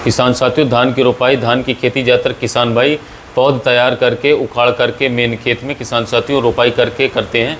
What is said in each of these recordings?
किसान साथियों, धान की रोपाई, धान की खेती ज़्यादातर किसान भाई पौध तैयार करके उखाड़ करके मेन खेत में किसान साथियों रोपाई करके करते हैं।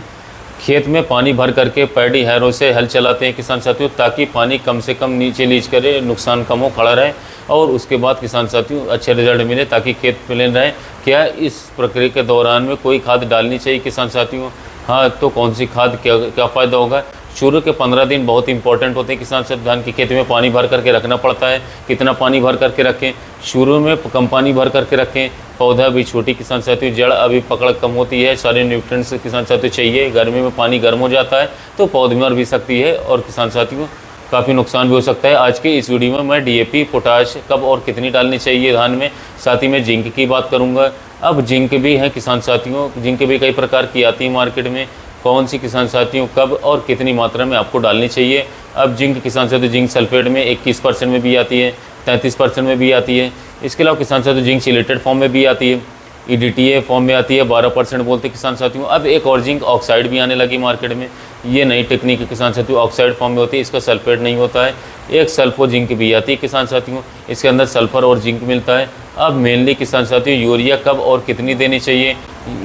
खेत में पानी भर करके पैडी हैरों से हल चलाते हैं किसान साथियों, ताकि पानी कम से कम नीचे लीच करे, नुकसान कम हो, खड़ा रहे और उसके बाद किसान साथियों अच्छे रिजल्ट मिले ताकि खेत प्लेन रहे। क्या इस प्रक्रिया के दौरान में कोई खाद डालनी चाहिए किसान साथियों? हाँ, तो कौन सी खाद, क्या फ़ायदा होगा? शुरू के 15 दिन बहुत इंपॉर्टेंट होते हैं किसान साथियों। धान की खेती में पानी भर करके रखना पड़ता है। कितना पानी भर करके रखें? शुरू में कम पानी भर करके रखें। पौधा भी छोटी किसान साथियों, जड़ अभी पकड़ कम होती है, सारे न्यूट्रिएंट्स किसान साथियों चाहिए। गर्मी में पानी गर्म हो जाता है तो पौधे मर भी सकती है और किसान साथियों काफ़ी नुकसान भी हो सकता है। आज के इस वीडियो में मैं डीएपी, पोटाश कब और कितनी डालनी चाहिए धान में, साथ ही में जिंक की बात करूँगा। अब जिंक भी है किसान साथियों, जिंक भी कई प्रकार की आती है मार्केट में। कौन सी किसान साथियों कब और कितनी मात्रा में आपको डालनी चाहिए? अब जिंक किसान साथियों, जिंक सल्फेट में 21% में भी आती है, 33% में भी आती है। इसके अलावा किसान साथियों जिंक चिलेटेड फॉर्म में भी आती है, ईडीटीए फॉर्म में आती है, 12% बोलते हैं किसान साथियों। अब एक और जिंक ऑक्साइड भी आने लगी मार्केट में। ये नई टेक्निक है किसान साथियों, ऑक्साइड फॉर्म में होती है, इसका सल्फेट नहीं होता है। एक सल्फो जिंक भी आती है किसान साथियों, इसके अंदर सल्फर और जिंक मिलता है। अब मेनली किसान साथियों यूरिया कब और कितनी देनी चाहिए,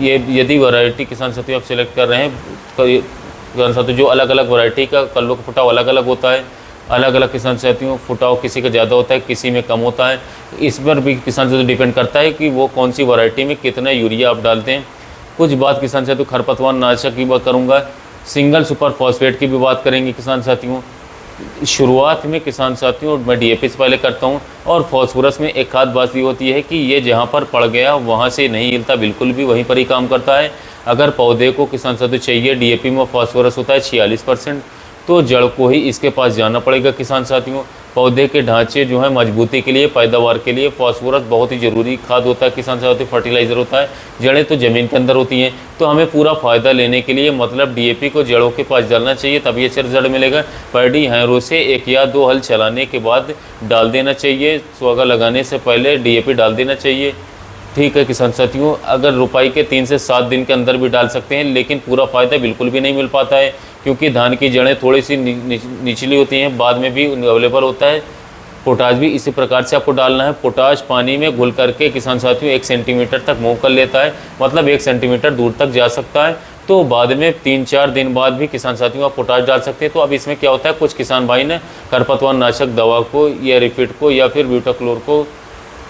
ये यदि वैरायटी किसान साथियों आप सिलेक्ट कर रहे हैं तो किसान साथियों जो अलग अलग वैरायटी का कल्लों का फुटाव अलग अलग होता है, अलग अलग किसान साथियों फुटाव किसी का ज़्यादा होता है, किसी में कम होता है। इस पर भी किसान साथियों डिपेंड करता है कि वो कौन सी वैरायटी में कितना यूरिया आप डालते हैं। कुछ बात किसान साथियों खरपतवार नाशक की बात करूँगा, सिंगल सुपर फॉस्फेट की भी बात करेंगे किसान साथियों। शुरुआत में किसान साथियों मैं डीएपी से पहले करता हूं, और फॉस्फोरस में एक खाद बात ये होती है कि ये जहां पर पड़ गया वहां से नहीं हिलता, बिल्कुल भी वहीं पर ही काम करता है। अगर पौधे को किसान साथियों चाहिए, डीएपी में फॉस्फोरस होता है 46%, तो जड़ को ही इसके पास जाना पड़ेगा किसान साथियों। पौधे के ढांचे जो है मजबूती के लिए, पैदावार के लिए फॉस्फोरस बहुत ही ज़रूरी खाद होता है किसान साथियों, फर्टिलाइज़र होता है। जड़ें तो ज़मीन के अंदर होती हैं, तो हमें पूरा फ़ायदा लेने के लिए मतलब डीएपी को जड़ों के पास डालना चाहिए, तभी अच्छा रिजल्ट मिलेगा। पैडी हैरों से 1 या 2 हल चलाने के बाद डाल देना चाहिए, सुहागा लगाने से पहले डीएपी डाल देना चाहिए। ठीक है किसान साथियों, अगर रोपाई के 3 से 7 दिन के अंदर भी डाल सकते हैं, लेकिन पूरा फ़ायदा बिल्कुल भी नहीं मिल पाता है, क्योंकि धान की जड़ें थोड़ी सी निचली होती हैं, बाद में भी अवेलेबल होता है। पोटाश भी इसी प्रकार से आपको डालना है। पोटाश पानी में घुल करके किसान साथियों 1 सेंटीमीटर तक मूव कर लेता है, मतलब 1 सेंटीमीटर दूर तक जा सकता है। तो बाद में 3-4 दिन बाद भी किसान साथियों आप पोटाश डाल सकते हैं। तो अब इसमें क्या होता है, कुछ किसान भाई ने खरपतवार नाशक दवा को या रिफिट को या फिर ब्यूटाक्लोर को,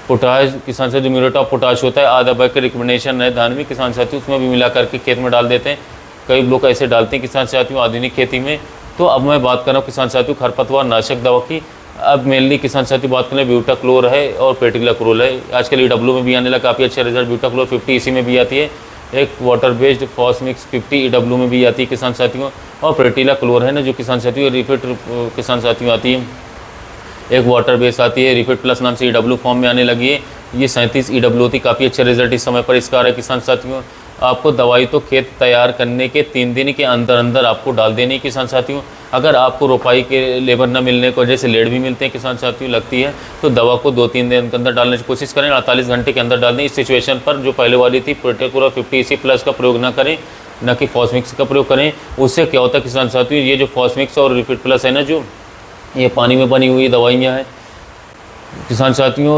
पोटाश किसान साथियों म्यूरेट ऑफ पोटाश होता है, आधा बैग का रिकमेंडेशन है धान में किसान साथियों, उसमें भी मिला करके खेत में डाल देते हैं। कई लोग ऐसे डालते हैं किसान साथियों आधुनिक खेती में। तो अब मैं बात कर रहा हूँ किसान साथियों खरपतवार नाशक दवा की। अब मेनली किसान साथियों बात करें, ब्यूटाक्लोर है और पेटिलाक्रोल है। आजकल ईडब्ल्यू में भी आने लगा काफ़ी अच्छा रिजल्ट, ब्यूटाक्लोर 50 इसी में भी आती है। एक वाटर बेस्ड फॉस्मिक्स 50 ईडब्ल्यू में भी आती है किसान साथियों, और पेटिलाक्लोर है ना जो किसान साथियों रिफिट किसान साथियों आती है। एक वाटर बेस आती है रिफिट प्लस नाम से ईडब्ल्यू फॉर्म में आने लगी है, ये 37 ईडब्ल्यू होती, काफ़ी अच्छा रिजल्ट इस समय पर इसका आ रहा है किसान साथियों। आपको दवाई तो खेत तैयार करने के 3 दिन के अंदर अंदर आपको डाल देनी किसान साथियों। अगर आपको रोपाई के लेबर न मिलने की वजह से लेट भी मिलते हैं किसान साथियों लगती है, तो दवा को 2-3 दिन के अंदर डालने की कोशिश करें, 48 घंटे के अंदर डाल दें। इस सिचुएशन पर जो पहले वाली थी पेटिलाक्लोर 50 प्लस का प्रयोग ना करें, न कि फॉस्मिक्स का प्रयोग करें। उससे क्या होता है किसान साथियों, ये जो फॉस्मिक्स और रिफिट प्लस है ना, जो ये पानी में बनी हुई दवाइयाँ हैं किसान साथियों,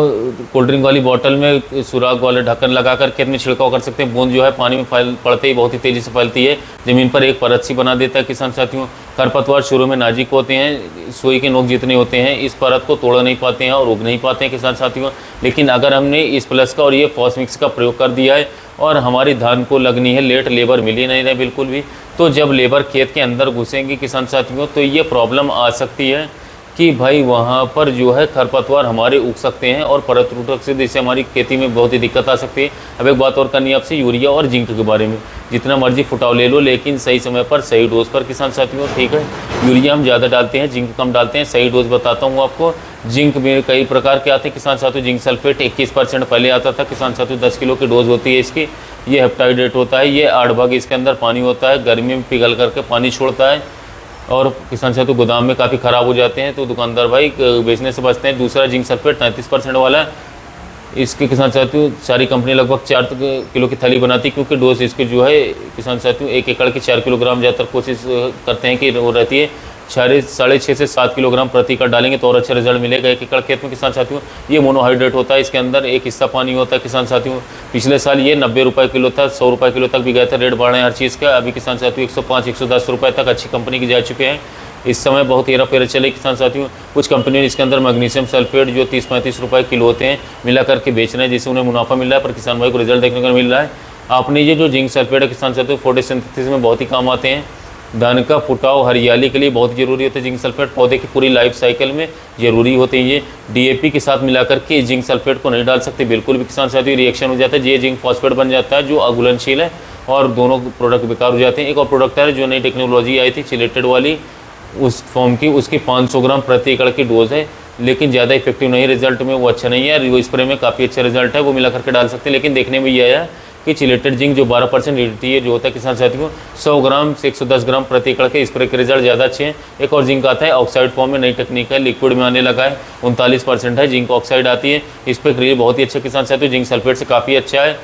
कोल्ड ड्रिंक वाली बोतल में सुराख वाले ढक्कन लगाकर खेत में छिड़काव कर सकते हैं। बूंद जो है पानी में पड़ते ही बहुत ही तेज़ी से फैलती है, ज़मीन पर एक परत सी बना देता है किसान साथियों। खरपतवार शुरू में नाजुक होते हैं, सुई के नोक जितने होते हैं, इस परत को तोड़ नहीं पाते हैं और उग नहीं पाते हैं किसान साथियों। लेकिन अगर हमने इस प्लस का और ये फॉस्मिक्स का प्रयोग कर दिया है और हमारी धान को लगनी है लेट, लेबर मिल ही नहीं रहे बिल्कुल भी, तो जब लेबर खेत के अंदर घुसेंगी किसान साथियों तो ये प्रॉब्लम आ सकती है कि भाई वहाँ पर जो है खरपतवार हमारे उग सकते हैं और परत रूटक से जिससे हमारी खेती में बहुत ही दिक्कत आ सकती है। अब एक बात और करनी है आपसे यूरिया और जिंक के बारे में। जितना मर्जी फुटाव ले लो, लेकिन सही समय पर सही डोज पर किसान साथियों, ठीक है। यूरिया हम ज़्यादा डालते हैं, जिंक कम डालते हैं। सही डोज बताता हूँ आपको। जिंक में कई प्रकार के आते हैं किसान साथियों। जिंक सल्फेट 21% पहले आता था किसान साथियों, 10 किलो की डोज होती है इसकी। ये हेप्टाइड्रेट होता है, ये 8 भाग इसके अंदर पानी होता है, गर्मी में पिघल करके पानी छोड़ता है और किसान साथियों गोदाम में काफ़ी ख़राब हो जाते हैं, तो दुकानदार भाई बेचने से बचते हैं। दूसरा जिंक सल्फेट 33% वाला, इसके किसान साथियों सारी कंपनी लगभग 4 किलो की थैली बनाती है, क्योंकि डोज इसकी जो है किसान साथियों 1 एकड़ की 4 किलोग्राम ज़्यादातर कोशिश करते हैं कि वो रहती है। 6.5 से 7 किलोग्राम प्रति एकड़ डालेंगे तो और अच्छा रिजल्ट मिलेगा 1 एकड़ खेत में किसान साथियों। ये मोनोहाइड्रेट होता है, इसके अंदर एक हिस्सा पानी होता है किसान साथियों। पिछले साल ये 90 रुपये किलो था, 100 रुपये किलो तक भी गया था, रेट बढ़ रहे हैं हर चीज़ का। अभी किसान साथियों 105 110 रुपये तक अच्छी कंपनी के जा चुके हैं। इस समय बहुत हेरा फेरा चले किसान साथियों। कुछ कंपनियों ने इसके अंदर मैग्नीशियम सल्फेट जो 30-35 रुपये किलो होते हैं मिला करके बेच रहे हैं, जिससे उन्हें मुनाफा मिल रहा है, पर किसान भाई को रिजल्ट देखने को मिल रहा है। आपने ये जो जिंक सल्फेट है किसान साथियों फोटोसिंथेसिस में बहुत ही काम आते हैं। धान का फुटाव हरियाली के लिए बहुत जरूरी होता है जिंक सल्फेट, पौधे की पूरी लाइफ साइकिल में जरूरी होते हैं ये। डीएपी के साथ मिलाकर के जिंक सल्फेट को नहीं डाल सकते बिल्कुल भी किसान साथियों, रिएक्शन हो जाता है, ये जिंक फॉस्फेट बन जाता है जो अघुलनशील है और दोनों प्रोडक्ट बेकार हो जाते हैं। एक और प्रोडक्ट है जो नई टेक्नोलॉजी आई थी चिलेटेड वाली उस फॉर्म की, उसकी 500 ग्राम प्रति एकड़ की डोज है, लेकिन ज़्यादा इफेक्टिव नहीं, रिजल्ट में वो अच्छा नहीं है। वो स्प्रे में काफ़ी अच्छा रिजल्ट है, वो मिला करके डाल सकते हैं। लेकिन देखने में ये आया कि चिलेटेड जिंक जो 12% रीडीटी है जो होता है किसान साथियों 100 ग्राम से 110 ग्राम प्रति एकड़ के स्प्रे के रिजल्ट ज़्यादा अच्छे हैं। एक और जिंक आता है ऑक्साइड फॉर्म में, नई टेक्निक है, लिक्विड में आने लगा है, 39% है जिंक ऑक्साइड आती है। इस पर क्रिए बहुत ही अच्छा किसान साथियों, जिंक सल्फेट से काफ़ी अच्छा है।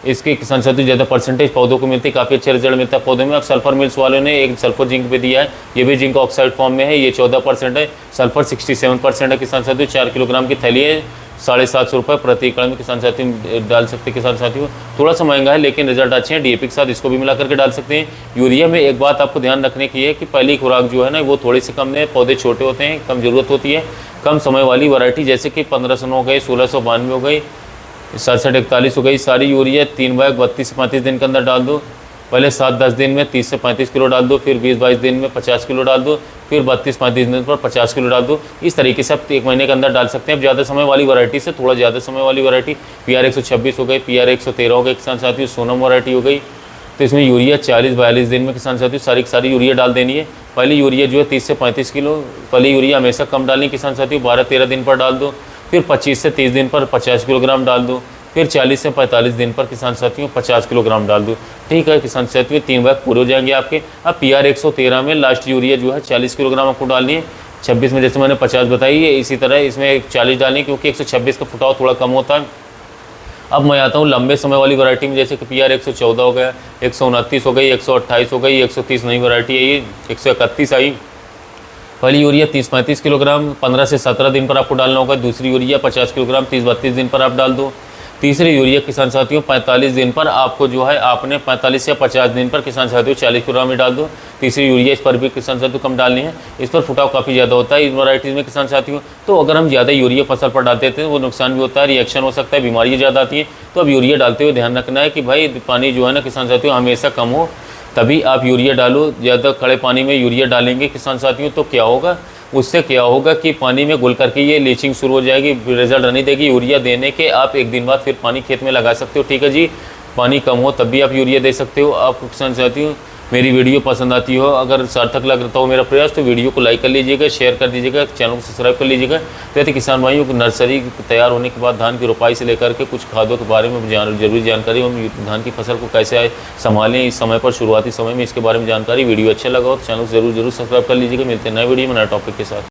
इसके किसान साथियों ज़्यादा परसेंटेज पौधों को मिलती है, काफ़ी अच्छा रिजल्ट मिलता है पौधों में। अब सल्फर मिल्स वालों ने एक सल्फर जिंक पे दिया है, ये भी जिंक ऑक्साइड फॉर्म में है, ये 14% है, सल्फर 67% है किसान साथियों। 4 किलोग्राम की थैली है, 750 रुपये प्रति एकड़ में किसान साथियों डाल सकते हैं किसान साथियों। थोड़ा सा महंगा है लेकिन रिजल्ट अच्छे हैं। डीएपी के साथ इसको भी मिला करके डाल सकते हैं। यूरिया में एक बात आपको ध्यान रखने की है कि पहली खुराक जो है ना वो थोड़ी सी कम है, पौधे छोटे होते हैं, कम ज़रूरत होती है। कम समय वाली वैरायटी जैसे कि 1509 हो गई, 1692 हो गई, 6741 हो गई, सारी यूरिया 3 बैग 32 से 35 दिन के अंदर डाल दो। पहले 7-10 दिन में 30 से 35 किलो डाल दो, फिर 20-22 दिन में 50 किलो डाल दो, फिर 32-35 दिन पर 50 किलो डाल दो। इस तरीके से आप 1 महीने के अंदर डाल सकते हैं। अब ज़्यादा समय वाली वैरायटी से थोड़ा ज़्यादा समय वाली वैरायटी PR 126 हो गई, PR 113 हो गई किसान साथियों, सोनम वैरायटी हो गई, तो इसमें यूरिया 40-42 दिन में किसान साथियों सारी की सारी यूरिया डाल देनी है। पहली यूरिया जो है 30 से 35 किलो, पहली यूरिया हमेशा कम डालनी किसान साथियों, 12-13 दिन पर डाल दो, फिर 25 से 30 दिन पर 50 किलोग्राम डाल दो, फिर 40 से 45 दिन पर किसान साथियों 50 किलोग्राम डाल दो। ठीक है किसान साथियों, 3 बैग पूरे हो जाएंगे आपके। अब PR 113 में लास्ट यूरिया जो है 40 किलोग्राम आपको डालनी है। 26 में जैसे मैंने 50 बताई है, इसी तरह इसमें 40 डालनी है क्योंकि 126 का फुटाव थोड़ा कम होता है। अब मैं आता हूँ लंबे समय वाली वैरायटी में, जैसे कि PR 114 हो गया, 129 हो गई, 128 हो गई, 130 नई वैरायटी है, ये 131 आई। पहली यूरिया 30-35 किलोग्राम 15 से 17 दिन पर आपको डालना होगा। दूसरी यूरिया 50 किलोग्राम 30-32 दिन पर आप डाल दो। तीसरी यूरिया किसान साथियों 45 दिन पर आपको जो है आपने 45 या 50 दिन पर किसान साथियों 40 किलोग्राम में डाल दो। तीसरी यूरिया इस पर भी किसान साथियों कम डालनी है, इस पर फुटाव काफ़ी ज़्यादा होता है इन वैरायटीज़ में किसान साथियों। तो अगर हम ज़्यादा यूरिया फसल पर डाल देते हैं वो नुकसान भी होता है, रिएक्शन हो सकता है, बीमारियाँ ज़्यादा आती हैं। तो अब यूरिया डालते हुए ध्यान रखना है कि भाई पानी जो है ना किसान साथियों हमेशा कम हो, तभी आप यूरिया डालो। ज़्यादा खड़े पानी में यूरिया डालेंगे किसान साथियों तो क्या होगा, उससे क्या होगा कि पानी में घुल करके ये लीचिंग शुरू हो जाएगी, रिजल्ट नहीं देगी। यूरिया देने के आप 1 दिन बाद फिर पानी खेत में लगा सकते हो। ठीक है जी, पानी कम हो तब भी आप यूरिया दे सकते हो। आप किसान साथियों मेरी वीडियो पसंद आती हो, अगर सार्थक लगता हो मेरा प्रयास, तो वीडियो को लाइक कर लीजिएगा, शेयर कर दीजिएगा, चैनल को सब्सक्राइब कर लीजिएगा। तो किसान भाइयों को नर्सरी तैयार होने के बाद धान की रोपाई से लेकर के कुछ खादों के बारे में जरूरी जानकारी, हम धान की फसल को कैसे संभालें इस समय पर, शुरुआती समय में, इसके बारे में जानकारी। वीडियो अच्छा लगा हो तो चैनल को जरूर सब्सक्राइब कर लीजिएगा। मिलते हैं नए वीडियो में नए टॉपिक के साथ।